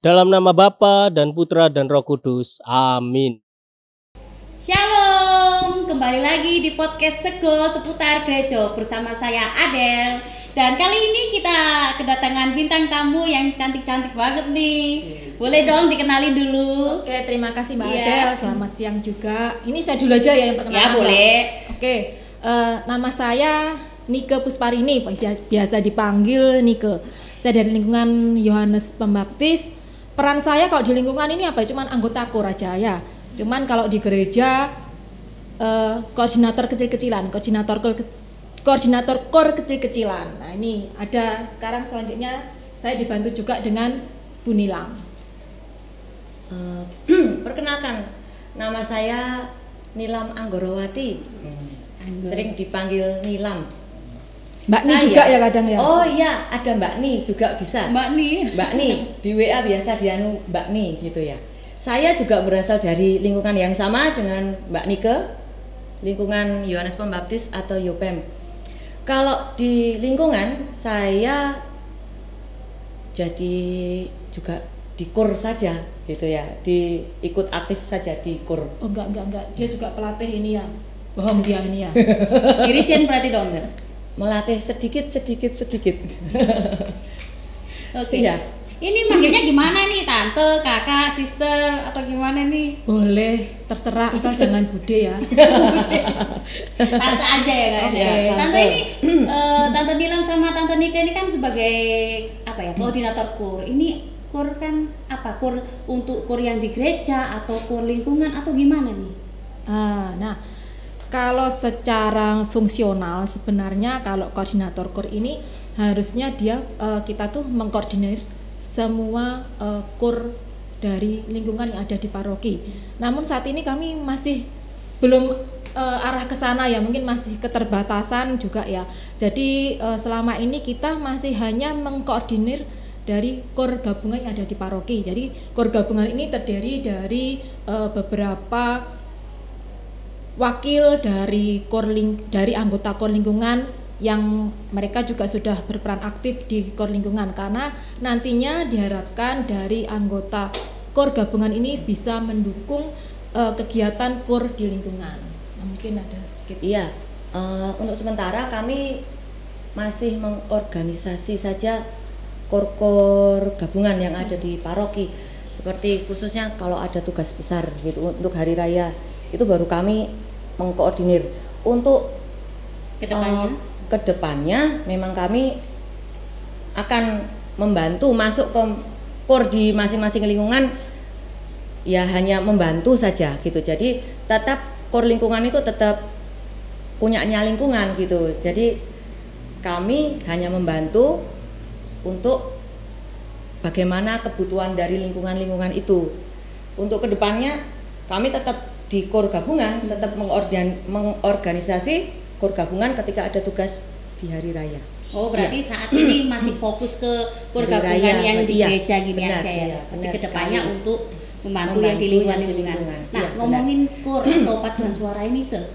Dalam nama Bapa dan Putra dan Roh Kudus. Amin. Shalom, kembali lagi di podcast Sego seputar gereja bersama saya Adel. Dan kali ini kita kedatangan bintang tamu yang cantik-cantik banget nih. Boleh dong dikenalin dulu. Oke, terima kasih Mbak Iya. Adel. Selamat siang juga. Ini saya dulu aja ya yang perkenalan. Ya boleh. Oke, nama saya Nike Pusparini, biasa dipanggil Nike. Saya dari lingkungan Yohanes Pembaptis. Peran saya kalau di lingkungan ini apa? Cuman anggota KOR aja ya. Cuman kalau di gereja koordinator kecil-kecilan, koordinator KOR kecil-kecilan. Nah ini ada sekarang selanjutnya saya dibantu juga dengan Bu Nilam. Perkenalkan, nama saya Nilam Anggorawati. Sering dipanggil Nilam. Mbak Ni juga ya kadang ya. Oh iya, ada Mbak Ni juga bisa. Mbak Ni. Mbak Ni di WA biasa dianu Mbak Ni gitu ya. Saya juga berasal dari lingkungan yang sama dengan Mbak Nike, lingkungan Yohanes Pembaptis atau Yopem. Kalau di lingkungan saya jadi juga di KOR saja gitu ya, ikut aktif saja di KOR. Oh enggak, dia juga pelatih ini ya. Bohong dia ini ya. Dirijen berarti dong ya. Melatih sedikit. Oke. Iya. Ini manggilnya gimana nih? Tante, kakak, sister atau gimana nih? Boleh, terserah asal jangan bude ya. Tante aja ya kan. Oke, Tante tante. ini Tante Nilam sama Tante Nika ini kan sebagai apa ya? Koordinator KOR. Ini KOR kan apa? KOR untuk KOR yang di gereja atau KOR lingkungan atau gimana nih? Nah, kalau secara fungsional sebenarnya kalau koordinator KOR ini harusnya dia kita tuh mengkoordinir semua KOR dari lingkungan yang ada di paroki. Namun saat ini kami masih belum arah ke sana ya, mungkin masih keterbatasan juga ya. Jadi selama ini kita masih hanya mengkoordinir dari KOR gabungan yang ada di paroki. Jadi KOR gabungan ini terdiri dari beberapa wakil dari dari anggota KOR lingkungan yang mereka juga sudah berperan aktif di KOR lingkungan, karena nantinya diharapkan dari anggota KOR gabungan ini bisa mendukung kegiatan KOR di lingkungan. Nah, mungkin ada sedikit. Iya, untuk sementara kami masih mengorganisasi saja KOR gabungan yang ada di paroki. Seperti khususnya kalau ada tugas besar gitu untuk hari raya, itu baru kami mengkoordinir. Untuk kedepannya memang kami akan membantu masuk ke KOR di masing-masing lingkungan, ya hanya membantu saja gitu. Jadi tetap KOR lingkungan itu tetap punyanya lingkungan gitu. Jadi kami hanya membantu untuk bagaimana kebutuhan dari lingkungan-lingkungan itu. Untuk kedepannya kami tetap di KOR gabungan, tetap mengorganisasi KOR gabungan ketika ada tugas di hari raya. Oh berarti saat ini masih fokus ke KOR Hari gabungan raya, yang di iya, gereja gini benar, aja ya. iya, Tapi benar kedepannya sekali. untuk membantu yang di Membantu yang di lingkungan-lingkungan. lingkungan. Nah Iya, ngomongin KOR atau paduan suara ini tuh,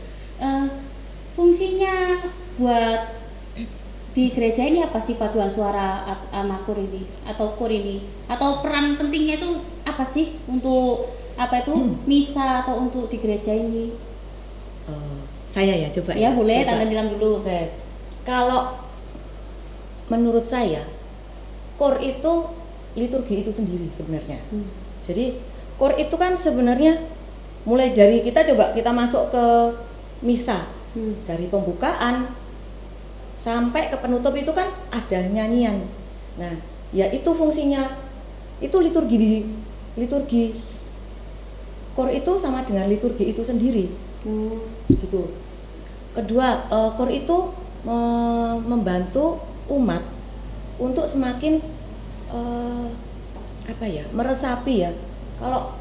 fungsinya buat di gereja ini apa sih paduan suara sama KOR ini atau KOR ini? Atau peran pentingnya itu apa sih untuk apa itu misa atau untuk di gereja ini? Saya ya coba. Ya boleh, coba. Tante bilang dulu. Kalau menurut saya KOR itu liturgi itu sendiri sebenarnya. Jadi KOR itu kan sebenarnya mulai dari kita masuk ke misa, dari pembukaan sampai ke penutup itu kan ada nyanyian. Nah, ya itu fungsinya, itu liturgi. KOR itu sama dengan liturgi itu sendiri. Gitu. Kedua, KOR itu membantu umat untuk semakin meresapi ya. Kalau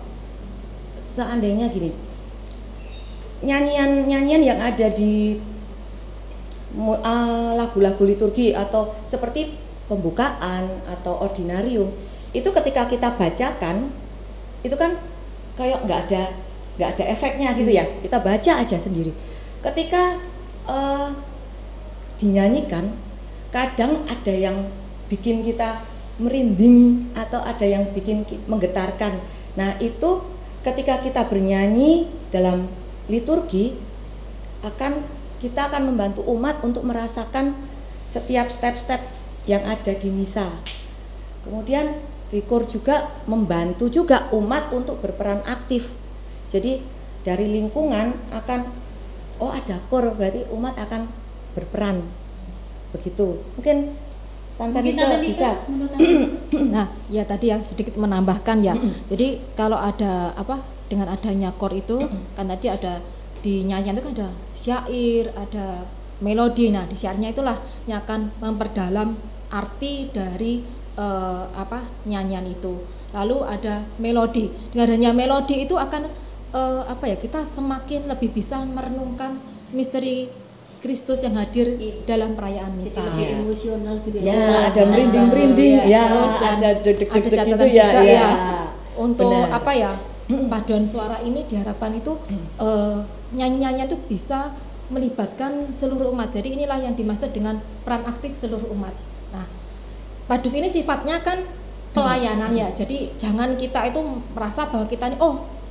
seandainya gini, nyanyian yang ada di lagu-lagu liturgi atau seperti pembukaan atau ordinarium, itu ketika kita bacakan itu kan kayak nggak ada efeknya gitu ya, kita baca aja sendiri. Ketika dinyanyikan kadang ada yang bikin kita merinding atau ada yang bikin menggetarkan. Nah, itu ketika kita bernyanyi dalam liturgi kita akan membantu umat untuk merasakan setiap step-step yang ada di misa. Kemudian Likor juga membantu juga umat untuk berperan aktif. Jadi dari lingkungan akan ada kor, berarti umat akan berperan. Begitu. Mungkin Tante Nika bisa. Nah, ya tadi ya sedikit menambahkan ya. Jadi kalau ada dengan adanya kor itu kan tadi ada di nyanyian itu kan ada syair, ada melodi. Nah, di syairnya itulah yang akan memperdalam arti dari nyanyian itu. Lalu ada melodi. Dengan adanya melodi itu akan kita semakin lebih bisa merenungkan misteri Kristus yang hadir dalam perayaan misa. Jadi lebih emosional gitu ya. Ya, ada merinding-merinding ya, terus ada deg-deg catatan gitu juga ya. Untuk paduan suara ini diharapkan itu nyanyi-nyanyian itu bisa melibatkan seluruh umat. Jadi inilah yang dimaksud dengan peran aktif seluruh umat. Nah, padus ini sifatnya kan pelayanan ya. Jadi jangan kita itu merasa bahwa kita ini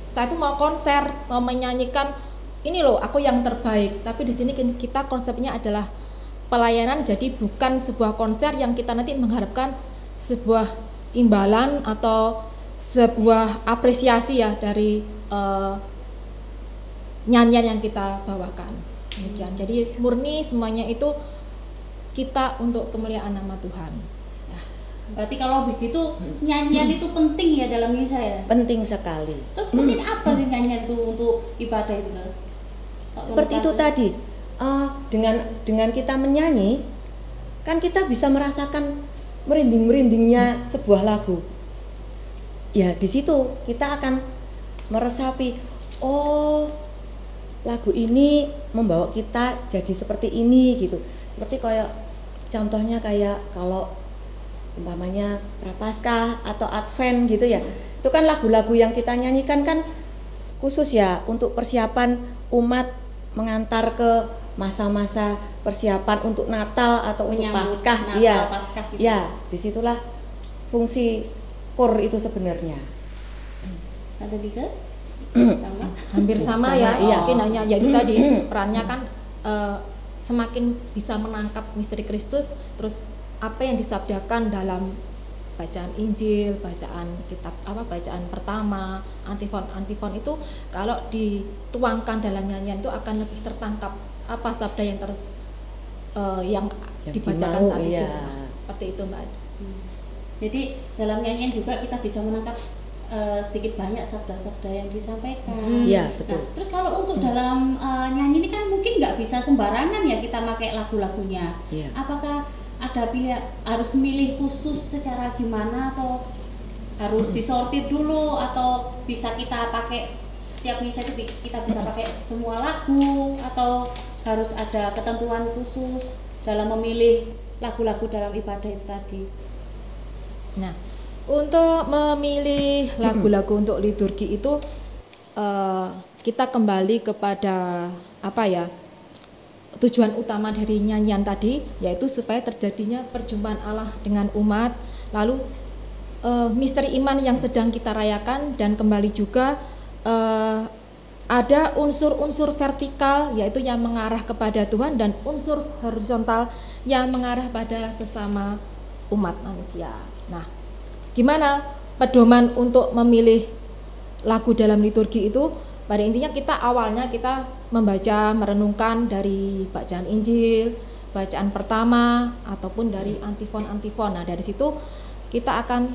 saya itu mau konser, mau menyanyikan ini loh aku yang terbaik. Tapi di sini kita konsepnya adalah pelayanan. Jadi bukan sebuah konser yang kita nanti mengharapkan sebuah imbalan atau sebuah apresiasi ya dari nyanyian yang kita bawakan. Demikian. Jadi murni semuanya itu kita untuk kemuliaan nama Tuhan. Berarti kalau begitu nyanyian itu penting ya dalam misa ya? Penting sekali. Terus penting apa sih nyanyian itu untuk ibadah itu? Seperti itu tadi, dengan kita menyanyi kan kita bisa merasakan merindingnya sebuah lagu. Ya di situ kita akan meresapi, lagu ini membawa kita jadi seperti ini gitu. Seperti contohnya kalau umpamanya Prapaskah atau Advent gitu ya. Itu kan lagu-lagu yang kita nyanyikan kan khusus ya untuk persiapan umat mengantar ke masa-masa persiapan untuk Natal atau untuk Paskah. Iya. Gitu. Ya, disitulah fungsi kor itu sebenarnya. Ada Dika? Hampir sama ya. Iya. Mungkin hanya itu tadi perannya kan semakin bisa menangkap misteri Kristus, terus apa yang disabdakan dalam bacaan Injil, bacaan kitab bacaan pertama, antifon itu kalau dituangkan dalam nyanyian itu akan lebih tertangkap apa sabda yang yang dibacakan saat itu. Seperti itu, Mbak. Jadi dalam nyanyian juga kita bisa menangkap sedikit banyak sabda-sabda yang disampaikan. Iya, betul. Nah, terus kalau untuk dalam nyanyi ini kan mungkin nggak bisa sembarangan ya kita pakai lagu-lagunya. Iya. Apakah ada harus milih khusus secara gimana atau harus disortir dulu atau bisa kita pakai setiap misa itu kita bisa pakai semua lagu atau harus ada ketentuan khusus dalam memilih lagu-lagu dalam ibadah itu tadi? Nah, untuk memilih lagu-lagu untuk liturgi itu kita kembali kepada tujuan utama dari nyanyian tadi, yaitu supaya terjadinya perjumpaan Allah dengan umat, lalu misteri iman yang sedang kita rayakan, dan kembali juga ada unsur-unsur vertikal yaitu yang mengarah kepada Tuhan dan unsur horizontal yang mengarah pada sesama umat manusia. Nah, gimana pedoman untuk memilih lagu dalam liturgi itu? Pada intinya kita awalnya kita membaca, merenungkan dari bacaan Injil, bacaan pertama ataupun dari antifon. Nah, dari situ kita akan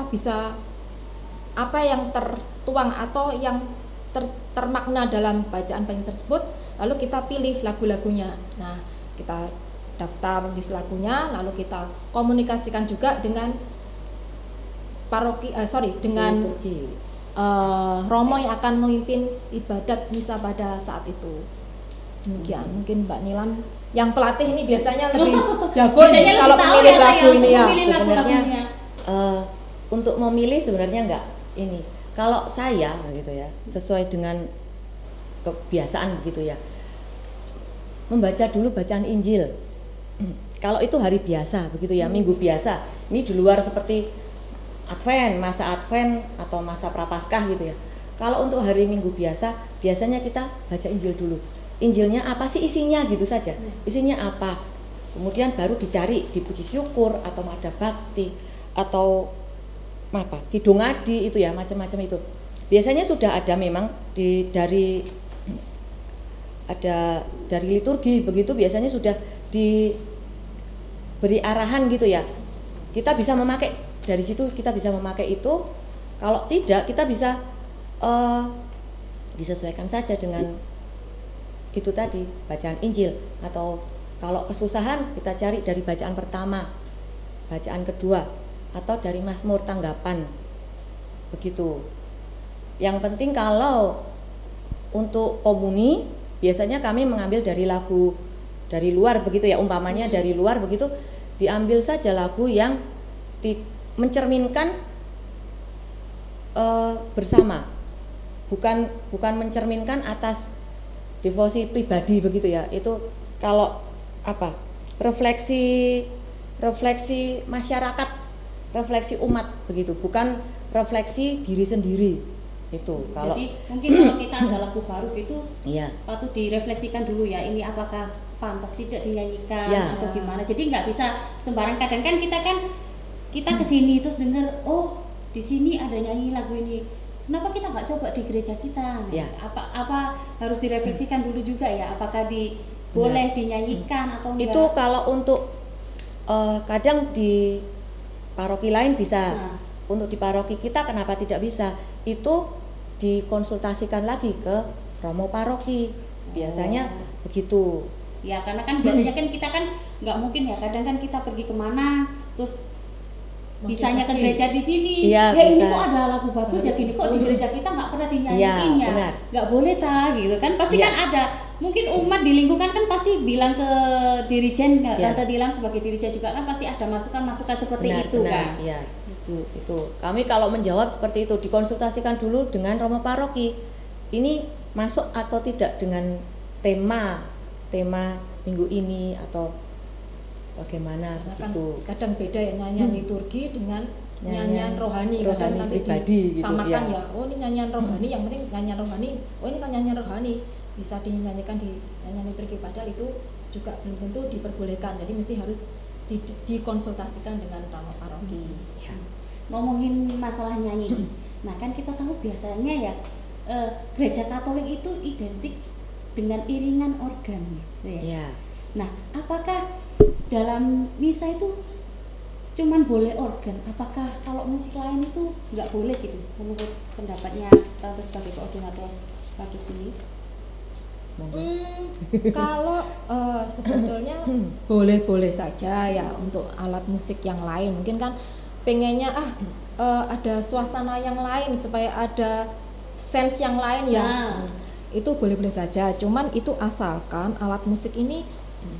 bisa apa yang tertuang atau yang termakna dalam bacaan tersebut, lalu kita pilih lagu-lagunya. Nah, kita daftar list lagunya, lalu kita komunikasikan juga dengan dengan romo yang akan memimpin ibadat misa pada saat itu. Demikian. Mungkin Mbak Nilam yang pelatih ini biasanya lebih jago nih kalau memilih lagu ini ya. Sebenarnya untuk memilih sebenarnya enggak ini. Kalau saya gitu ya, sesuai dengan kebiasaan begitu ya. Membaca dulu bacaan Injil. kalau itu hari biasa begitu ya, minggu biasa. Ini di luar seperti Advent, masa Advent atau masa Prapaskah gitu ya. Kalau untuk hari Minggu biasa, biasanya kita baca Injil dulu. Injilnya apa sih isinya gitu saja. Isinya apa? Kemudian baru dicari di puji syukur atau nada bakti atau apa? Kidung adi itu ya, macam-macam itu. Biasanya sudah ada memang dari liturgi begitu, biasanya sudah diberi arahan gitu ya. Kita bisa memakai dari situ, kita bisa memakai itu. Kalau tidak, kita bisa disesuaikan saja dengan itu tadi, bacaan Injil. Atau kalau kesusahan, kita cari dari bacaan pertama, bacaan kedua, atau dari Mazmur tanggapan begitu. Yang penting kalau untuk komuni, biasanya kami mengambil dari lagu dari luar begitu ya, umpamanya dari luar begitu, diambil saja lagu yang mencerminkan bersama, bukan mencerminkan atas devosi pribadi begitu ya. Itu kalau apa, refleksi masyarakat, refleksi umat begitu, bukan refleksi diri sendiri. Itu kalau jadi mungkin kalau kita ada lagu baru gitu, iya, patut direfleksikan dulu ya, ini apakah pantas tidak dinyanyikan ya, atau gimana. Jadi nggak bisa sembarang. Kadang kan kita kesini terus dengar, oh di sini ada nyanyi lagu ini, kenapa kita nggak coba di gereja kita? Nah, ya. Apa harus direfleksikan dulu juga ya, apakah boleh dinyanyikan atau enggak? Itu kalau untuk kadang di paroki lain bisa, untuk di paroki kita kenapa tidak bisa? Itu dikonsultasikan lagi ke romo paroki, biasanya begitu. Ya karena kan biasanya kan kita kan nggak mungkin ya, kadang kan kita pergi kemana terus bisanya ke gereja di sini, ya ini kok ada lagu bagus ya gini, kok di gereja kita nggak pernah dinyanyiin ya, nggak boleh gitu kan, pasti kan ada mungkin umat di lingkungan kan pasti bilang ke dirijen, Tante Dilan sebagai dirijen juga kan pasti ada masukan seperti itu kan. Ya. Itu kami kalau menjawab seperti itu dikonsultasikan dulu dengan romo paroki, ini masuk atau tidak dengan tema minggu ini atau bagaimana gitu. Kadang beda ya nyanyian liturgi dengan nyanyian rohani nanti pribadi gitu, samakan ya. Oh ini nyanyian rohani, yang penting nyanyian rohani. Oh ini kan nyanyian rohani bisa dinyanyikan di nyanyian liturgi, padahal itu juga belum tentu diperbolehkan. Jadi mesti harus dikonsultasikan dengan romo paroki. Ya. Ngomongin masalah nyanyi nih. Nah kan kita tahu biasanya ya gereja Katolik itu identik dengan iringan organ ya. Ya. Nah apakah dalam misa itu cuman boleh organ? Apakah kalau musik lain itu nggak boleh gitu? Menurut pendapatnya Tante sebagai koordinator Kadus ini? Kalau sebetulnya boleh-boleh saja ya untuk alat musik yang lain. Mungkin kan pengennya ada suasana yang lain supaya ada sense yang lain ya. Itu boleh-boleh saja. Cuman itu asalkan alat musik ini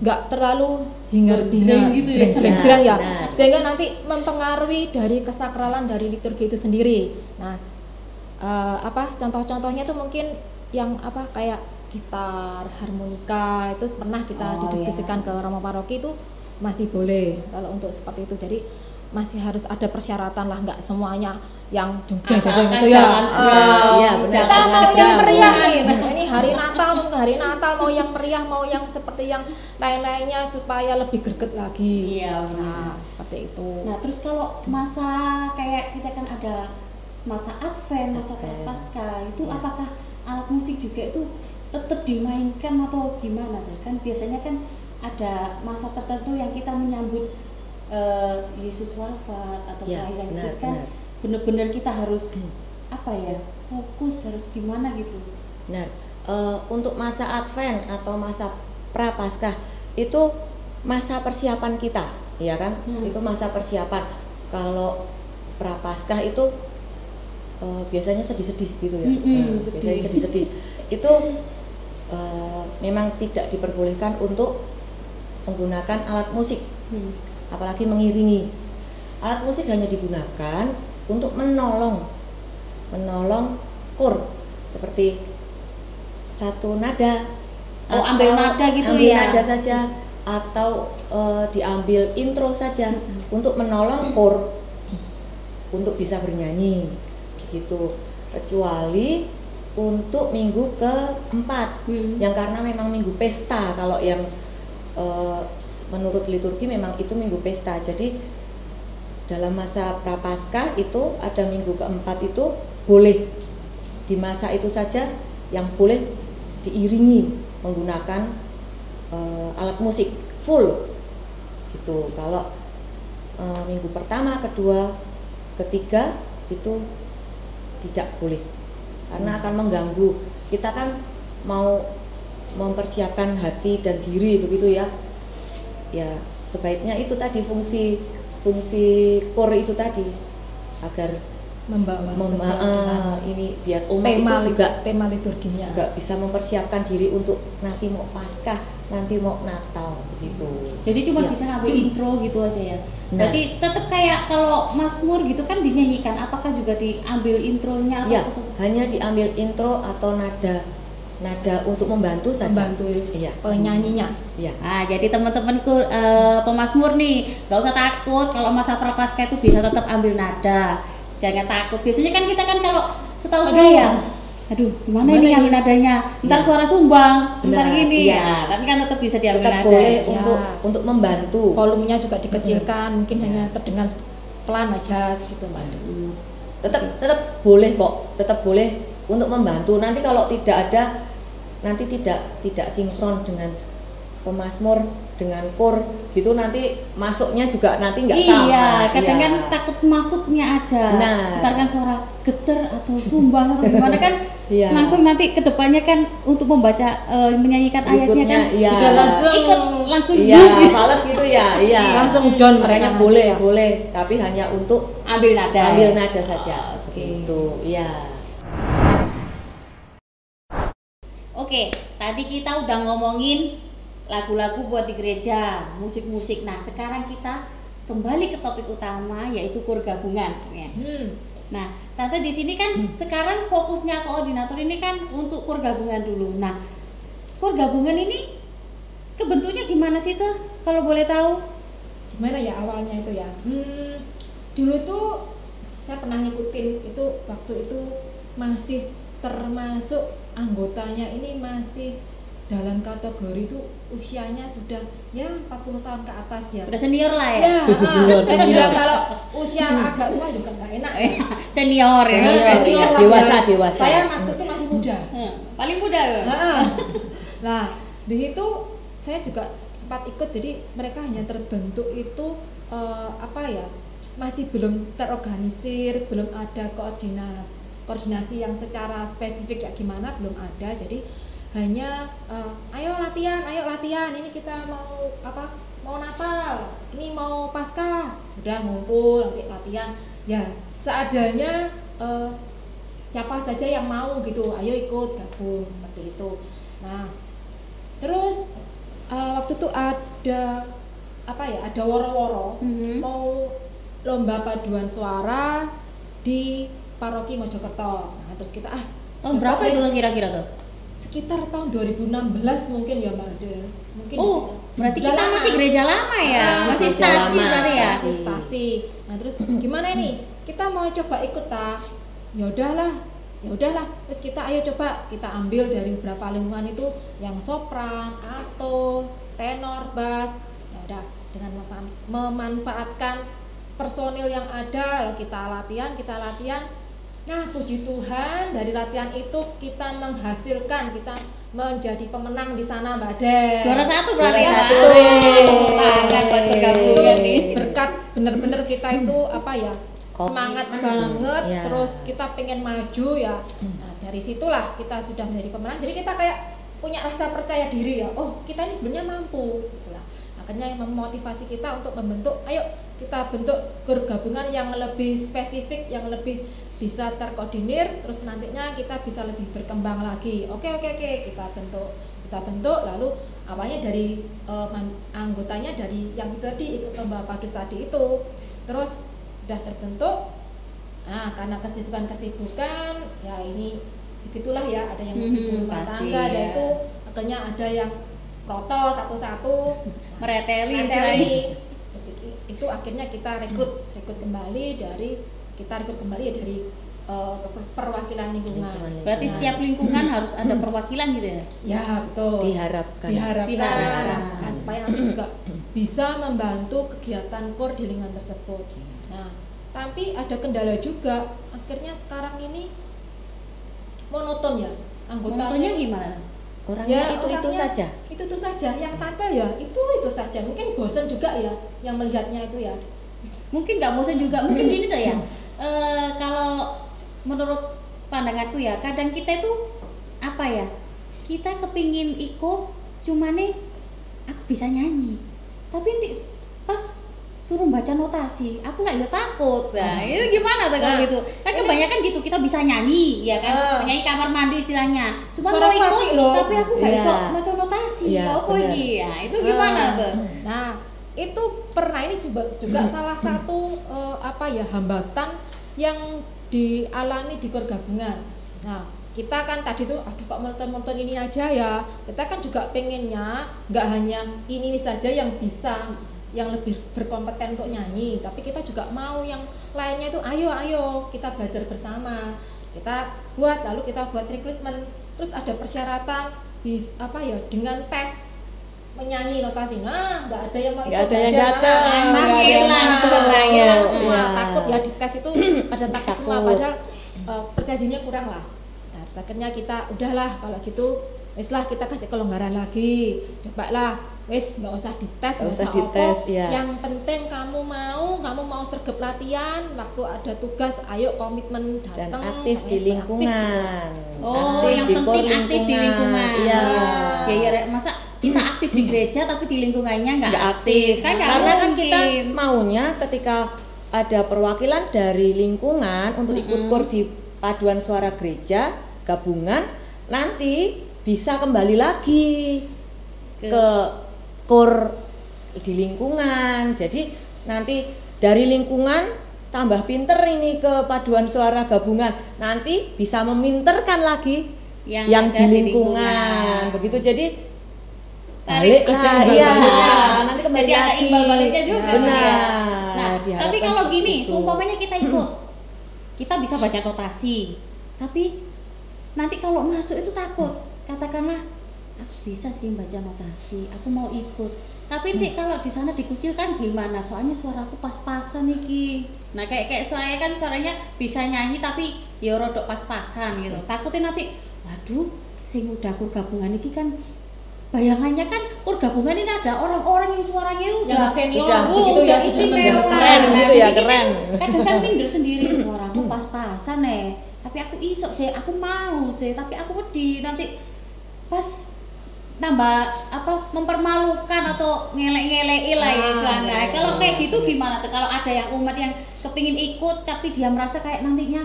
nggak terlalu hingar-bingar gitu jreng-jreng ya. Sehingga nanti mempengaruhi dari kesakralan dari liturgi itu sendiri. Nah, contoh-contohnya tuh mungkin yang kayak gitar, harmonika itu pernah kita didiskusikan ke romo paroki, itu masih boleh kalau untuk seperti itu. Jadi masih harus ada persyaratan lah, nggak semuanya yang jujur-jujur gitu ya. Kita mau yang meriah nih. Ini hari Natal mau yang meriah, mau yang seperti yang lain-lainnya supaya lebih greget lagi. Iya, nah, seperti itu. Nah, terus kalau masa kayak kita kan ada masa Advent, masa Prapaskah, itu apakah alat musik juga itu tetap dimainkan atau gimana tuh? Kan biasanya kan ada masa tertentu yang kita menyambut Yesus wafat atau kelahiran Yesus kan benar-benar kita harus fokus, harus gimana gitu. Benar. Untuk masa Advent atau masa Prapaskah itu masa persiapan kita, ya kan? Itu masa persiapan. Kalau Prapaskah itu biasanya sedih-sedih gitu ya. Biasanya sedih-sedih. Itu memang tidak diperbolehkan untuk menggunakan alat musik. Apalagi mengiringi. Alat musik hanya digunakan untuk menolong kur, seperti satu nada, ambil nada gitu ambil ya, nada saja, atau diambil intro saja untuk menolong core untuk bisa bernyanyi gitu, kecuali untuk minggu keempat yang karena memang minggu pesta. Kalau yang menurut liturgi memang itu minggu pesta, jadi dalam masa prapaskah itu ada minggu keempat itu boleh di masa itu saja yang boleh diiringi menggunakan alat musik full gitu. Kalau minggu pertama, kedua, ketiga itu tidak boleh karena akan mengganggu. Kita kan mau mempersiapkan hati dan diri begitu ya. Ya sebaiknya itu tadi fungsi core itu tadi agar membawa sesuatu dengan ini biar umat itu juga tema liturginya juga bisa mempersiapkan diri untuk nanti mau Paskah, nanti mau Natal begitu. Jadi cuma Ya. bisa ngambil intro gitu aja ya. Nah. Berarti tetap kayak kalau Mazmur gitu kan dinyanyikan, apakah juga diambil intronya atau Ya, tetap? hanya diambil intro atau nada untuk membantu saja. membantu Iya. penyanyinya. Ya. Nah, jadi teman-temanku pemazmur nih, nggak usah takut kalau masa prapaskah itu bisa tetap ambil nada. Jangan takut. Biasanya kan kita kan kalau setahu saya, aduh gimana ini ambil nadanya? Ntar suara sumbang, ntar Benar, gini iya. ya. Tapi kan tetap bisa diambil Tetap nada. boleh Ya. untuk membantu. Volumenya juga dikecilkan, mungkin hanya terdengar pelan aja gitu Mbak. Tetap boleh kok, tetap boleh untuk membantu. Nanti kalau tidak ada, nanti tidak sinkron dengan pemazmur dengan core gitu, nanti masuknya juga nanti nggak sama. Iya, kadang Iya. kan takut masuknya aja. Nah. Ntar kan suara geter atau sumbang atau gimana kan Iya. langsung nanti kedepannya kan untuk membaca menyanyikan ayatnya kan Berikutnya, iya. sudah langsung Iya, males gitu ya. Iya. Langsung down Makanya mereka boleh, nanti ya. boleh, tapi hanya untuk ambil nada. ambil nada saja. Oke. Gitu. Iya. Oke, tadi kita udah ngomongin lagu-lagu buat di gereja, musik-musik. Nah, sekarang kita kembali ke topik utama yaitu kur gabungan. Ya. Nah, Tante di sini kan sekarang fokusnya koordinator ini kan untuk kur gabungan dulu. Nah, kur gabungan ini kebentuknya gimana sih tuh? Kalau boleh tahu? Gimana ya awalnya itu ya? Dulu tuh saya pernah ngikutin itu, waktu itu masih termasuk anggotanya ini masih dalam kategori itu usianya sudah ya 40 tahun ke atas ya. Udah senior lah ya. Ya, Senior. saya bilang kalau usia agak tua juga nggak enak. Senior ya. Senior. lah Dewasa, ya. dewasa. Saya waktu itu masih muda. Paling muda loh. Nah, di situ saya juga sempat ikut, jadi mereka hanya terbentuk itu masih belum terorganisir, belum ada koordinasi yang secara spesifik ya gimana, belum ada. Jadi hanya ayo latihan, ini kita mau Natal, ini mau Paskah, udah ngumpul nanti latihan ya seadanya, siapa saja yang mau gitu, ayo ikut gabung seperti itu. Nah terus waktu itu ada woro-woro mau lomba paduan suara di paroki Mojokerto. Nah terus kita Tahun berapa itu kira-kira tuh? sekitar tahun 2016 mungkin ya Mbak Ade. Mungkin Berarti udah kita lama. masih gereja lama ya, masih gereja stasi lama, berarti ya. Masih stasi. Nah terus gimana ini? Kita mau coba ikut Ya udahlah. Terus kita ayo coba kita ambil dari beberapa lingkungan itu yang sopran, alto, tenor, bass. Ya udah, dengan memanfaatkan personil yang ada, lalu kita latihan. Nah puji Tuhan dari latihan itu kita menjadi pemenang di sana Mbak Ade. Juara satu berarti ya. Tepuk Tangan buat bergabungan nih. Berkat bener-bener kita itu semangat banget, Ya. terus kita pengen maju ya. Nah dari situlah kita sudah menjadi pemenang. Jadi kita kayak punya rasa percaya diri ya. Oh kita ini sebenarnya mampu. Gitulah. Akhirnya memotivasi kita untuk membentuk. Ayo kita bentuk kur gabungan yang lebih spesifik, yang lebih bisa terkoordinir. Terus nantinya kita bisa lebih berkembang lagi. Oke kita bentuk. Lalu awalnya dari anggotanya dari yang tadi ikut lomba padus tadi itu. Terus udah terbentuk. Nah karena kesibukan ya ini begitulah ya, ada yang ibu rumah pasti, tangga, ada ya. itu akhirnya ada yang protol satu-satu, Mereteli istilahnya. mereteli. Terus itu akhirnya kita rekrut kembali dari dari perwakilan lingkungan. Berarti setiap lingkungan harus ada perwakilan gitu ya? Ya betul. Diharapkan Supaya nanti juga bisa membantu kegiatan KOR di lingkungan tersebut. Nah, tapi ada kendala juga. Akhirnya sekarang ini monoton ya anggotanya. Monotonnya gimana? orangnya itu saja. Itu saja yang tampil ya. Itu saja. Mungkin bosan juga ya yang melihatnya itu ya. Mungkin nggak bosan juga. Mungkin gini tuh ya. Kalau menurut pandanganku ya, kadang kita itu apa ya? Kita kepingin ikut, cuma nih aku bisa nyanyi. Tapi nanti pas suruh baca notasi, aku lah ya takut. Nah, itu gimana tuh kalau gitu? Kan kebanyakan gitu, kita bisa nyanyi, ya kan? Menyanyi kamar mandi istilahnya. Cuma mau ikut, tapi aku gak bisa baca notasi. Apa iki? Ya, itu gimana tuh? Nah, itu pernah ini juga salah satu hambatan yang dialami di KOR gabungan. Nah, kita kan tadi tuh aduh kok monoton ini aja ya. Kita kan juga pengennya nggak hanya ini saja yang bisa, yang lebih berkompeten untuk nyanyi, tapi kita juga mau yang lainnya itu ayo kita belajar bersama. Kita buat rekrutmen, terus ada persyaratan dengan tes menyanyi notasi. Nah, nggak ada yang mau ikut, nggak ada yang datang, hilang semua. Takut ya di tes itu pada takut semua, padahal perjanjiannya kurang lah. Nah, terus akhirnya kita udahlah kalau gitu, wis lah kita kasih kelonggaran lagi, coba lah, wis nggak usah dites, yang penting kamu mau sergap latihan, waktu ada tugas ayo komitmen datang, dan aktif di lingkungan. Yang penting aktif di lingkungan. Ya, masa kita aktif di gereja tapi di lingkungannya nggak aktif kan? Karena kan kita maunya ketika ada perwakilan dari lingkungan untuk ikut KOR di paduan suara gereja gabungan, nanti bisa kembali lagi ke KOR di lingkungan. Jadi nanti dari lingkungan tambah pinter ini ke paduan suara gabungan, nanti bisa meminterkan lagi yang di lingkungan. Begitu, jadi tarik nanti kembali jadi lagi. ada imbal baliknya juga. Benar. Nah, tapi kalau gini, seumpamanya kita ikut, kita bisa baca notasi, tapi nanti kalau masuk itu takut. Katakanlah, aku bisa sih baca notasi, aku mau ikut. Tapi nanti kalau di sana dikucilkan gimana? Soalnya suaraku pas-pasan iki. Nah, kayak saya kan suaranya bisa nyanyi tapi ya rodok pas-pasan gitu. Takutnya nanti, waduh, sing udah KOR gabungan iki kan bayangannya kan KOR gabungan ini ada orang-orang yang suaranya udah senior, udah istimewa, keren gitu ya, keren. Kadang kan minder sendiri, suaraku pas-pasan tapi aku isok sih, aku mau sih, tapi aku wedi nanti pas tambah mempermalukan atau ngelek-ngeleki lah ya istilahnya. Kalau kayak gitu gimana tuh? Kalau ada yang umat yang kepingin ikut tapi dia merasa kayak nantinya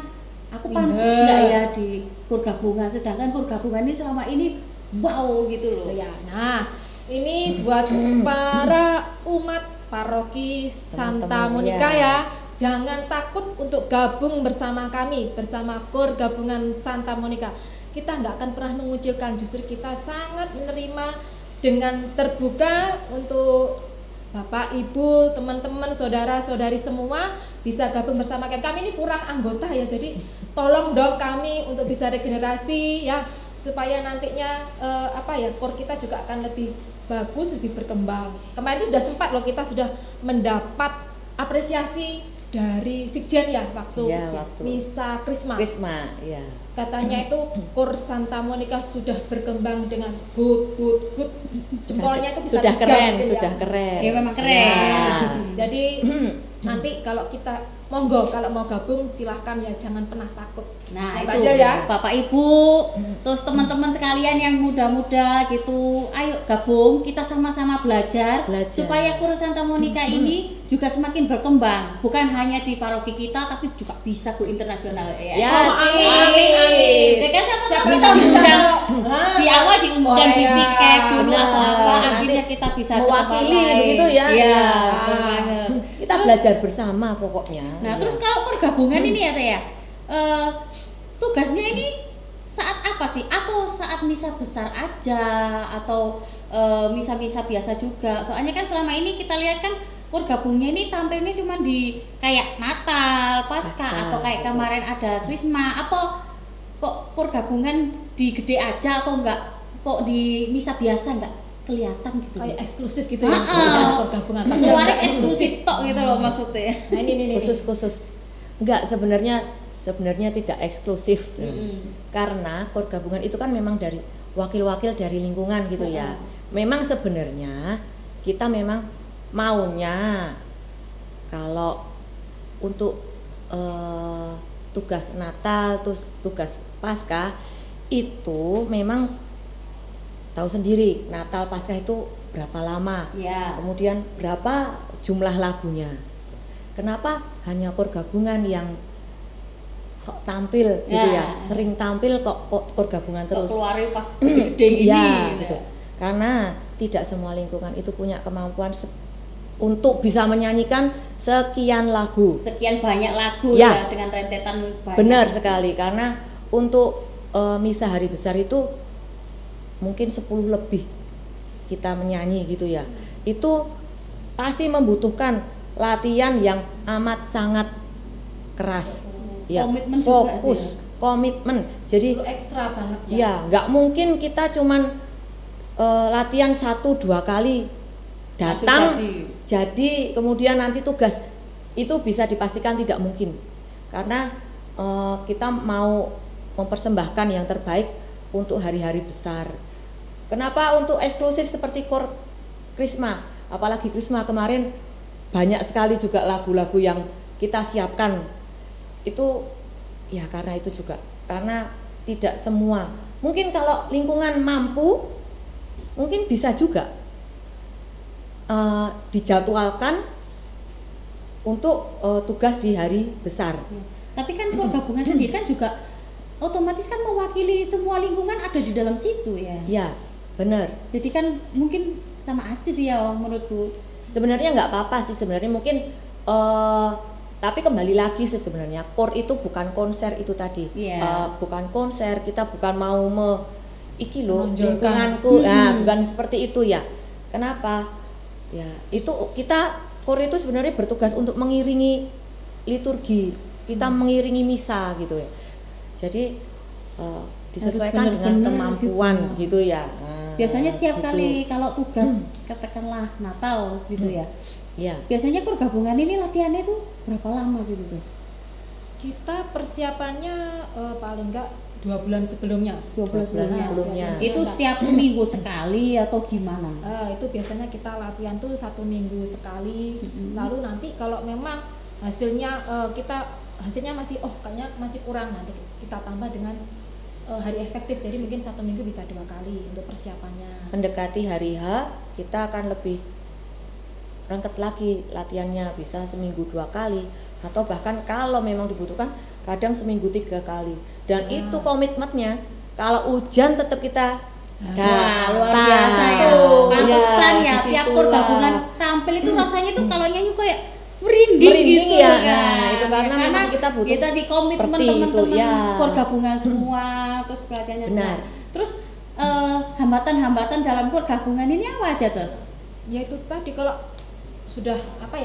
aku pantas nggak ya di KOR gabungan, sedangkan KOR gabungan ini selama ini wow gitu loh ya. Nah, ini buat para umat paroki Santa Monica ya, jangan takut untuk gabung bersama kami, bersama KOR gabungan Santa Monica. Kita nggak akan pernah mengucilkan, justru kita sangat menerima dengan terbuka untuk Bapak, Ibu, teman-teman, saudara-saudari semua bisa gabung bersama kami. Kami ini kurang anggota ya, jadi tolong dong kami untuk bisa regenerasi ya, supaya nantinya KOR kita juga akan lebih bagus, lebih berkembang. Kemarin itu sudah sempat loh, kita sudah mendapat apresiasi dari Vikjen ya waktu misa Krisma. Ya. Katanya itu KOR Santa Monica sudah berkembang dengan good. Jempolnya itu bisa sudah keren. Ya memang keren. Ya. Jadi nanti kalau kita monggo, kalau mau gabung silahkan ya, jangan pernah takut. Nah itu aja ya Bapak Ibu, terus teman-teman sekalian yang muda-muda gitu, ayo gabung, kita sama-sama belajar. Supaya KOR Santa Monica ini juga semakin berkembang, bukan hanya di paroki kita tapi juga bisa go internasional ya. Amin. Ya kan siapa kita diundang di awal diundang di VCAP dulu atau apa, akhirnya kita bisa mewakili begitu ya. Iya, banget. Kita belajar bersama pokoknya. Nah, terus kalau KOR gabungan ini ya Teh ya, tugasnya ini saat apa sih? Atau saat misa besar aja atau misa-misa biasa juga? Soalnya kan selama ini kita lihat kan kur gabungnya ini tampilnya cuma di kayak Natal, Paskah, atau kayak kemarin ada Krisma. Apa kok kur gabungan di gede aja atau enggak? Kok di misa biasa enggak kelihatan gitu? Kayak eksklusif gitu ya. Kur gabungan keluarnya eksklusif tok gitu loh maksudnya. Nah, ini khusus. Enggak, sebenarnya tidak eksklusif. Karena kur gabungan itu kan memang dari wakil-wakil dari lingkungan gitu ya. Memang sebenarnya kita memang maunya kalau untuk tugas Natal, terus tugas Paskah itu memang tahu sendiri Natal Paskah itu berapa lama, kemudian berapa jumlah lagunya. Kenapa hanya kur gabungan yang sok tampil gitu ya, sering tampil kok kur gabungan terus. Kok keluarnya pas gede-gede ini gitu. Karena tidak semua lingkungan itu punya kemampuan untuk bisa menyanyikan sekian lagu. Sekian banyak lagu ya dengan rentetan banyak. Benar sekali, karena untuk misa hari besar itu mungkin 10 lebih kita menyanyi gitu ya. Itu pasti membutuhkan latihan yang amat sangat keras. Ya, komitmen fokus, juga, komitmen. Jadi perlu ekstra banget ya. Ya, nggak mungkin kita cuman latihan 1-2 kali datang jadi kemudian nanti tugas, itu bisa dipastikan tidak mungkin, karena kita mau mempersembahkan yang terbaik untuk hari-hari besar. Kenapa untuk eksklusif seperti kur Krisma, apalagi Krisma kemarin banyak sekali juga lagu-lagu yang kita siapkan itu ya, karena itu juga karena tidak semua, mungkin kalau lingkungan mampu mungkin bisa juga dijadwalkan untuk tugas di hari besar. Ya. Tapi kan kur gabungan sendiri kan juga otomatis kan mewakili semua lingkungan ada di dalam situ ya. Ya, benar. Jadi kan mungkin sama aja sih ya menurutku. Sebenarnya nggak apa-apa sih sebenarnya, mungkin tapi kembali lagi sih sebenarnya kur itu bukan konser itu tadi. Bukan konser, kita bukan mau iki loh lingkunganku, bukan seperti itu ya. Kenapa? Ya, itu kita kur itu sebenarnya bertugas untuk mengiringi liturgi, kita mengiringi misa gitu ya. Jadi disesuaikan dengan kemampuan gitu ya. Biasanya setiap kali kalau tugas katakanlah Natal gitu ya. Ya. Biasanya kur gabungan ini latihannya itu berapa lama gitu tuh? Kita persiapannya paling enggak 2 bulan sebelumnya. 2 bulan sebelumnya. Itu Enggak. setiap seminggu sekali atau gimana? Itu biasanya kita latihan tuh 1 minggu sekali. Lalu nanti kalau memang hasilnya hasilnya masih kayaknya masih kurang, nanti kita tambah dengan hari efektif. Jadi mungkin 1 minggu bisa 2 kali untuk persiapannya. Mendekati hari H kita akan lebih rangket lagi latihannya, bisa seminggu 2 kali atau bahkan kalau memang dibutuhkan kadang seminggu 3 kali. Dan itu komitmennya, kalau hujan tetap kita luar biasa ya. Pantesan ya tiap kur gabungan tampil itu rasanya tuh kalau nyanyi kayak merinding gitu ya. kan. Nah, itu karena memang kita butuh kita di komitmen teman-teman kur gabungan semua, terus pelatihannya. Benar. Terus hambatan-hambatan dalam kur gabungan ini apa aja tuh? Ya itu tadi, kalau sudah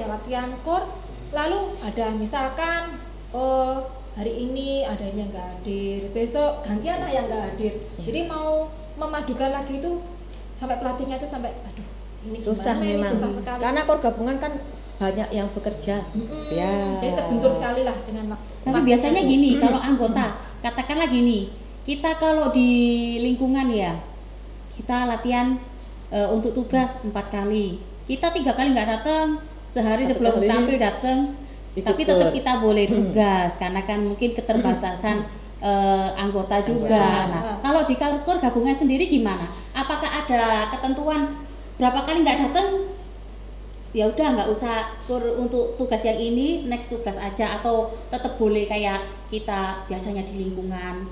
latihan kur, lalu ada misalkan hari ini ada yang nggak hadir, besok gantian lah yang nggak hadir. Jadi mau memadukan lagi itu sampai pelatihnya itu sampai aduh ini susah gimana, memang. ini susah sekali. Karena kur gabungan kan banyak yang bekerja. Ya. Jadi terbentur sekali lah dengan waktu. Tapi biasanya gini, kalau anggota, katakanlah gini, kita kalau di lingkungan ya, kita latihan untuk tugas 4 kali. Kita 3 kali nggak datang, sehari 1 sebelum kali tampil datang, tapi tetap kita boleh tugas karena kan mungkin keterbatasan anggota juga. Nah, kalau di kur gabungan sendiri gimana? Apakah ada ketentuan berapa kali nggak datang? Ya udah nggak usah kur untuk tugas yang ini, next tugas aja, atau tetap boleh kayak kita biasanya di lingkungan.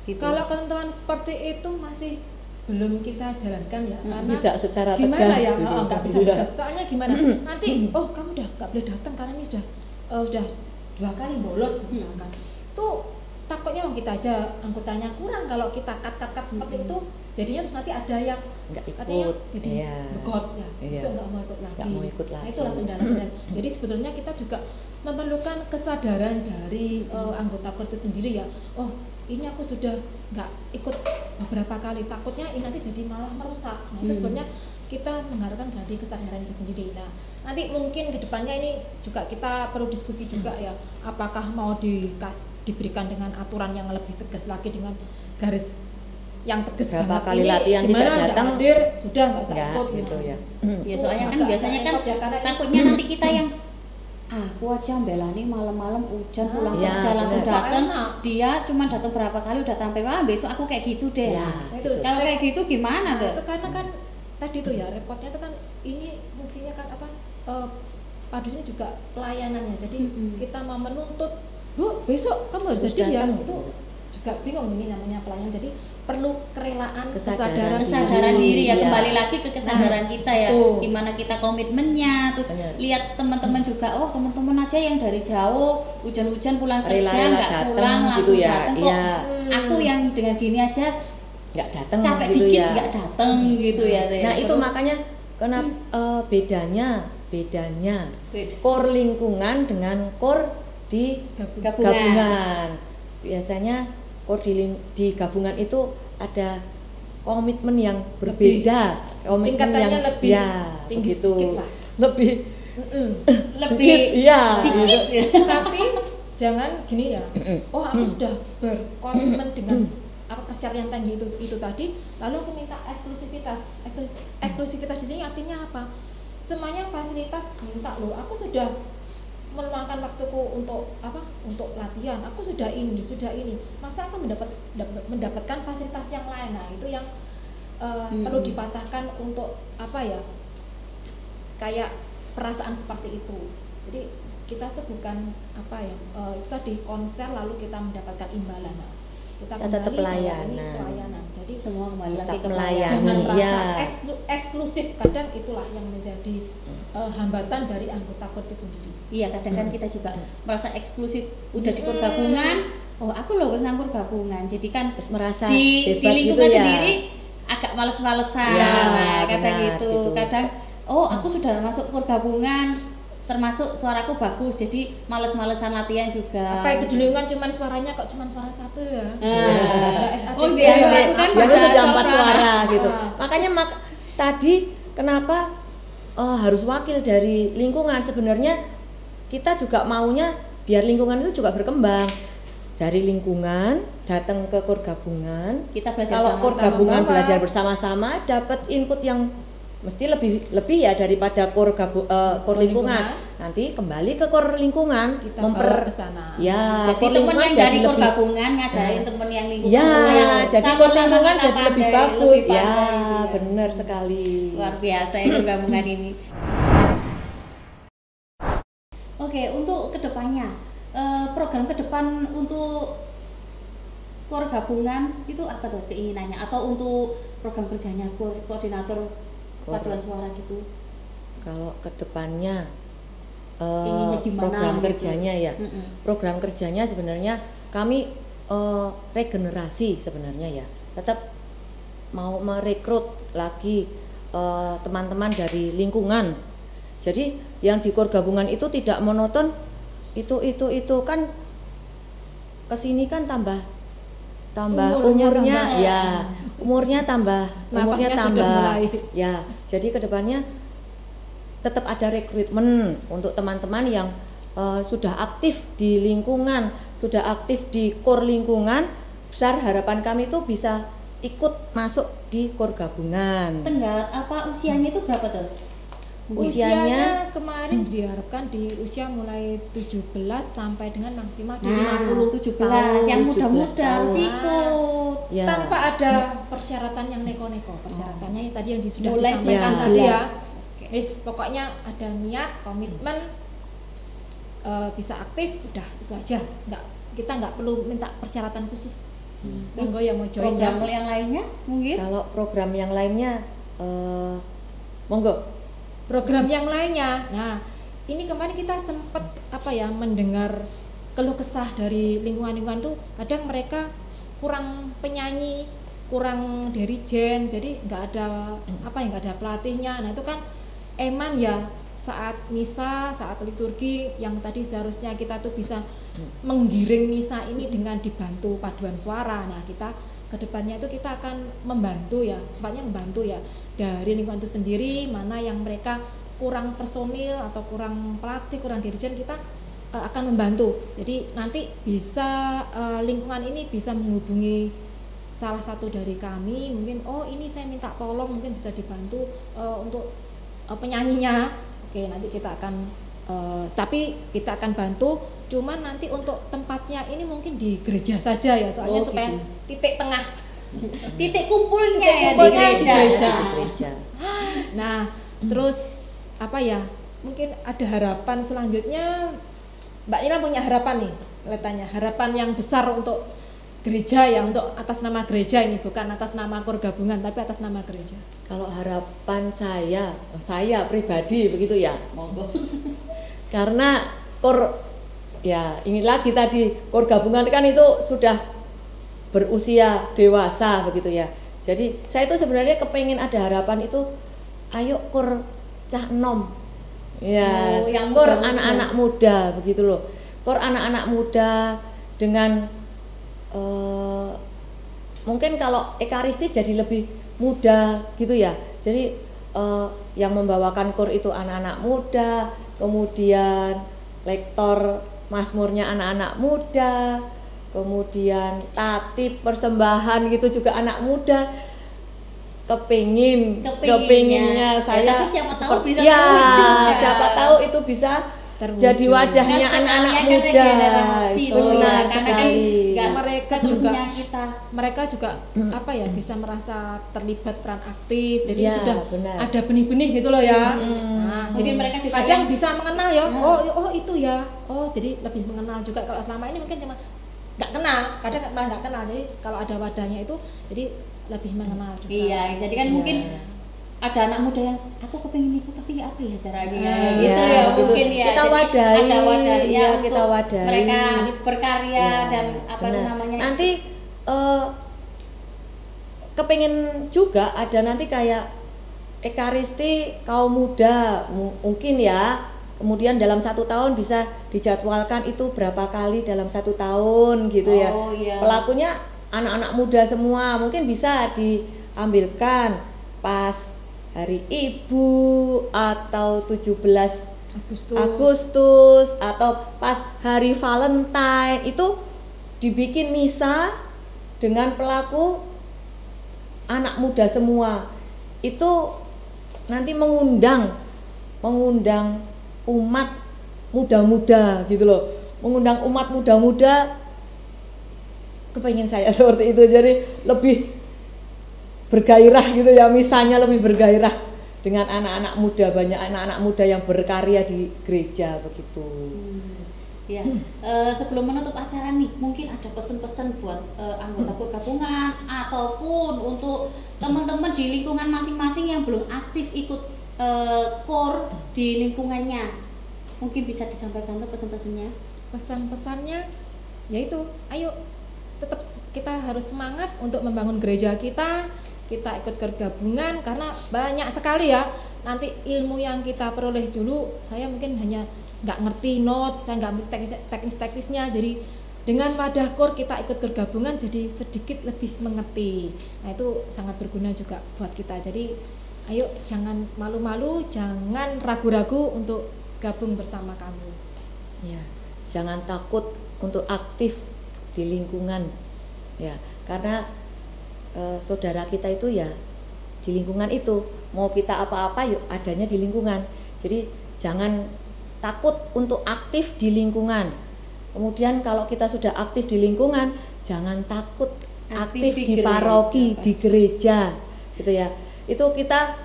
Gitu. Kalau ketentuan seperti itu masih belum kita jalankan ya, karena tidak secara gimana tegas ya, gitu. nggak bisa tegas. Soalnya gimana? Nanti kamu udah nggak boleh datang karena ini sudah 2 kali bolos misalkan. Tuh takutnya takutnya kita aja anggotanya kurang, kalau kita cut seperti itu jadinya terus nanti ada yang nggak katanya ikut, jadi begot ya, besok nggak mau ikut lagi. Nah, itulah kendala. Jadi sebetulnya kita juga memerlukan kesadaran dari anggota KOR itu sendiri ya. Oh, ini aku sudah nggak ikut beberapa kali, takutnya ini nanti jadi malah merusak. Nah, itu sebenarnya kita mengharapkan dari kesadaran itu sendiri. Nah, nanti mungkin kedepannya ini juga kita perlu diskusi juga ya, apakah mau diberikan dengan aturan yang lebih tegas lagi dengan garis yang tegas berapa banget kali ini, latihan gimana tidak datang hadir sudah nggak usah ikut gitu ya. Ya soalnya kan agak biasanya kan repot ya, karena ini- takutnya nanti kita yang aku aja belani malam-malam hujan pulang ya, kerja langsung benar. datang, Enak. dia cuma datang berapa kali udah tampil, wah besok aku kayak gitu deh. Ya, Nah, itu Kalau kayak gitu gimana Nah, tuh? itu karena kan tadi tuh ya repotnya itu kan ini fungsinya kan apa, Padus ini juga pelayanannya, jadi kita mau menuntut Bu besok kamu harus Harus hadir ya, datang. itu juga bingung, ini namanya pelayanan, jadi perlu kerelaan, Kesadaran Kesadaran diri ya, Iya. kembali lagi ke kesadaran Nah, kita ya, betul. gimana kita komitmennya, terus Benar. lihat teman-teman juga, oh teman-teman aja yang dari jauh hujan-hujan pulang kerja Rela-rela nggak datang pulang gitu langsung ya, datang kok, iya. aku yang dengan gini aja nggak datang capek gitu dikit ya. nggak datang gitu ya. Teh. Nah, itu Terus, makanya kenapa bedanya Beda. KOR lingkungan dengan KOR di Gabungan. gabungan. Biasanya KOR di gabungan itu ada komitmen yang berbeda, komitmen tingkatannya yang lebih tinggi begitu. sedikit lah. Lebih lebih iya. dikit. Tapi jangan gini ya, oh aku sudah berkomitmen dengan apa persyaratan tinggi itu tadi, lalu aku minta eksklusivitas. Eksklusivitas di sini artinya apa? Semuanya fasilitas minta loh, aku sudah meluangkan waktuku untuk apa? Untuk latihan. Aku sudah ini. Masa aku mendapatkan fasilitas yang lain? Nah, itu yang perlu dipatahkan untuk apa ya? Kayak perasaan seperti itu. Jadi kita tuh bukan apa ya? Itu tadi konser lalu kita mendapatkan imbalan. Nah, kita Tetap kembali bahwa ini pelayanan. pelayanan. Jadi Semua kembali lagi Tetap ke melayani. pelayanan. jangan merasa ya. eksklusif, kadang itulah yang menjadi hambatan dari anggota KOR itu sendiri. Iya, kadang kan kita juga merasa eksklusif, udah di KOR gabungan, oh aku loh wis nang KOR gabungan, jadi kan Terus merasa di hebat lingkungan gitu ya. sendiri agak males-malesan. Ya, Nah, kadang benar, gitu. gitu. Kadang oh aku sudah masuk KOR gabungan, termasuk suaraku bagus, jadi males-malesan latihan juga. Apa itu di lingkungan cuman suaranya kok cuman suara satu ya? Nah. SATB. Oh, dia aku kan Biasa bahasa sudah 4 soprano. suara gitu. Ah. Makanya tadi kenapa harus wakil dari lingkungan, sebenarnya kita juga maunya biar lingkungan itu juga berkembang. Dari lingkungan datang ke KOR gabungan, Kita belajar kalau KOR sama-sama. gabungan Bawa. belajar bersama-sama, dapat input yang mesti lebih ya daripada KOR lingkungan. Nanti kembali ke KOR lingkungan, Kita bawa ke sana. Ya, Jadi KOR temen lingkungan yang dari KOR lebih- gabungan ngajarin temen yang lingkungan Ya, supaya jadi sama-sama KOR lingkungan kita jadi lebih pandai, bagus. lebih Ya, pandai gitu ya. benar sekali. Luar biasa ya KOR gabungan ini. Oke, untuk kedepannya program ke depan untuk KOR gabungan itu apa tuh keinginannya, atau untuk program kerjanya koordinator paduan suara gitu? Kalau kedepannya Inginnya gimana program gitu? kerjanya ya, program kerjanya sebenarnya kami regenerasi sebenarnya ya, tetap mau merekrut lagi teman-teman dari lingkungan. Jadi yang di KOR gabungan itu tidak monoton, itu kan kesini kan tambah umurnya tambah. ya, umurnya tambah Napasnya sudah mulai. ya. Jadi kedepannya tetap ada rekrutmen untuk teman-teman yang sudah aktif di lingkungan, sudah aktif di KOR lingkungan. Besar harapan kami itu bisa ikut masuk di KOR gabungan. Tenggat apa usianya itu berapa tuh? Usianya kemarin diharapkan di usia mulai 17 sampai dengan maksimal di 50 17 tahun. yang 17 muda-muda harus tahun. ikut. Ya. Tanpa ada persyaratan yang neko-neko. Persyaratannya yang tadi yang sudah Mulai disampaikan 17. tadi ya. Wis pokoknya ada niat, komitmen, bisa aktif, udah itu aja. Kita nggak perlu minta persyaratan khusus. Monggo yang mau join Program ya. yang lainnya mungkin? Kalau program yang lainnya monggo. Program yang lainnya. Nah, ini kemarin kita sempat mendengar keluh kesah dari lingkungan-lingkungan tuh kadang mereka kurang penyanyi, kurang dirijen, jadi nggak ada nggak ada pelatihnya. Nah itu kan eman ya, saat misa, saat liturgi yang tadi seharusnya kita tuh bisa menggiring misa ini dengan dibantu paduan suara. Nah kita kedepannya itu kita akan membantu ya, sifatnya membantu ya dari lingkungan itu sendiri, mana yang mereka kurang personil atau kurang pelatih, kurang dirijen, kita akan membantu. Jadi nanti bisa lingkungan ini bisa menghubungi salah satu dari kami, mungkin ini saya minta tolong, mungkin bisa dibantu untuk penyanyinya. Oke, nanti kita akan tapi kita akan bantu, cuman nanti untuk tempatnya ini mungkin di gereja saja ya, soalnya supaya gitu. titik tengah, Titik kumpulnya ya kumpulnya di gereja. di gereja. Nah, terus mungkin ada harapan selanjutnya. Mbak Nila punya harapan nih, kelihatannya harapan yang besar untuk gereja ya, untuk atas nama gereja ini, bukan atas nama KOR gabungan tapi atas nama gereja. Kalau harapan saya pribadi begitu ya, monggo. Karena KOR ya ini lagi tadi, KOR gabungan kan itu sudah berusia dewasa begitu ya. Jadi saya itu sebenarnya kepengen ada harapan itu, ayo KOR cah enom ya, yang KOR muda-muda. anak-anak muda begitu loh. KOR anak-anak muda dengan mungkin kalau ekaristi jadi lebih muda gitu ya. Jadi yang membawakan KOR itu anak-anak muda, kemudian lektor mazmurnya anak-anak muda, kemudian tatip persembahan gitu juga anak muda. Kepinginnya saya tapi siapa tahu bisa ya, terwujud kan? siapa tahu itu bisa Terwujud. jadi wajahnya Kan anak-anak sekalian kan muda. regenerasi Itu tuh, benar karena kan sekali. nggak Mereka seterusnya juga- kita Mereka juga bisa merasa terlibat peran aktif, jadi Ya, sudah benar. ada benih-benih gitu loh ya. Nah, jadi mereka juga kadang yang- bisa mengenal ya, oh itu ya, jadi lebih mengenal juga. Kalau selama ini mungkin cuma nggak kenal, kadang malah nggak kenal. Jadi kalau ada wadahnya itu, jadi lebih mengenal juga. Iya, jadi kan Iya. mungkin ada anak muda yang aku kepengen ikut tapi ya apa ya caranya Iya, gitu ya gitu. mungkin ya. Kita Jadi wadahi, ada wadahnya iya, untuk kita wadahi. mereka berkarya Ya, dan apa itu benar. namanya Nanti kepengen juga ada nanti kayak ekaristi kaum muda mungkin ya. Kemudian dalam 1 tahun bisa dijadwalkan itu berapa kali dalam 1 tahun gitu ya. Oh, iya. Pelakunya anak-anak muda semua, mungkin bisa diambilkan pas hari ibu atau 17 Agustus atau pas hari Valentine, itu dibikin misa dengan pelaku anak muda semua. Itu nanti mengundang umat muda-muda gitu loh, mengundang umat muda-muda. Kepengen saya seperti itu, jadi lebih bergairah gitu ya, misalnya lebih bergairah dengan anak-anak muda, banyak anak-anak muda yang berkarya di gereja begitu. ya. Sebelum menutup acara nih, mungkin ada pesan-pesan buat anggota KOR gabungan ataupun untuk teman-teman di lingkungan masing-masing yang belum aktif ikut KOR di lingkungannya, mungkin bisa disampaikan tuh pesan-pesannya. Pesan-pesannya yaitu ayo tetap kita harus semangat untuk membangun gereja kita ikut KOR gabungan, karena banyak sekali ya nanti ilmu yang kita peroleh. Dulu saya mungkin hanya nggak ngerti not, saya nggak ngerti teknis-teknisnya, jadi dengan wadah KOR kita ikut KOR gabungan jadi sedikit lebih mengerti. Nah itu sangat berguna juga buat kita. Jadi ayo jangan malu-malu, jangan ragu-ragu untuk gabung bersama kami. Ya, jangan takut untuk aktif di lingkungan ya, karena saudara kita itu ya di lingkungan itu, mau kita apa-apa yuk adanya di lingkungan. Jadi jangan takut untuk aktif di lingkungan. Kemudian kalau kita sudah aktif di lingkungan, jangan takut aktif di paroki, di gereja gitu ya. Itu kita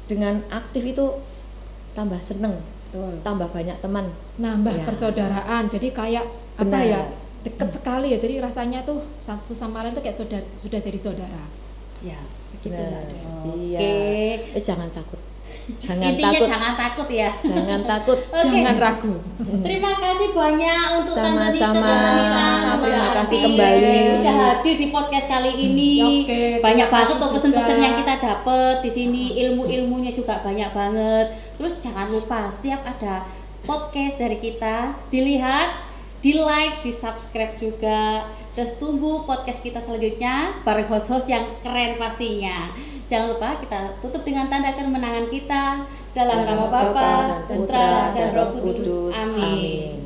dengan aktif itu tambah seneng, Betul. tambah banyak teman, Nambah Ya. persaudaraan, jadi kayak Benar. deket sekali ya, jadi rasanya tuh satu sama lain tuh kayak sudah jadi saudara. ya Begitu, benar. Mbak. Iya. Oke. Jangan takut. Jangan Intinya takut. jangan takut ya. Jangan takut. Oke. Jangan ragu. Terima kasih banyak untuk Tante Nita Sama-sama. dan Anissa. Terima kasih Hati. kembali. Udah hadir di podcast kali ini. Oke, Banyak terima banget kasih tuh pesen-pesen juga. yang kita dapet di sini, ilmu-ilmunya juga banyak banget. Terus jangan lupa setiap ada podcast dari kita dilihat, di like, di subscribe juga. Terus tunggu podcast kita selanjutnya bareng host-host yang keren pastinya. Jangan lupa kita tutup dengan tanda kemenangan kita dalam nama Bapa, Putra, dan Roh Kudus. Amin.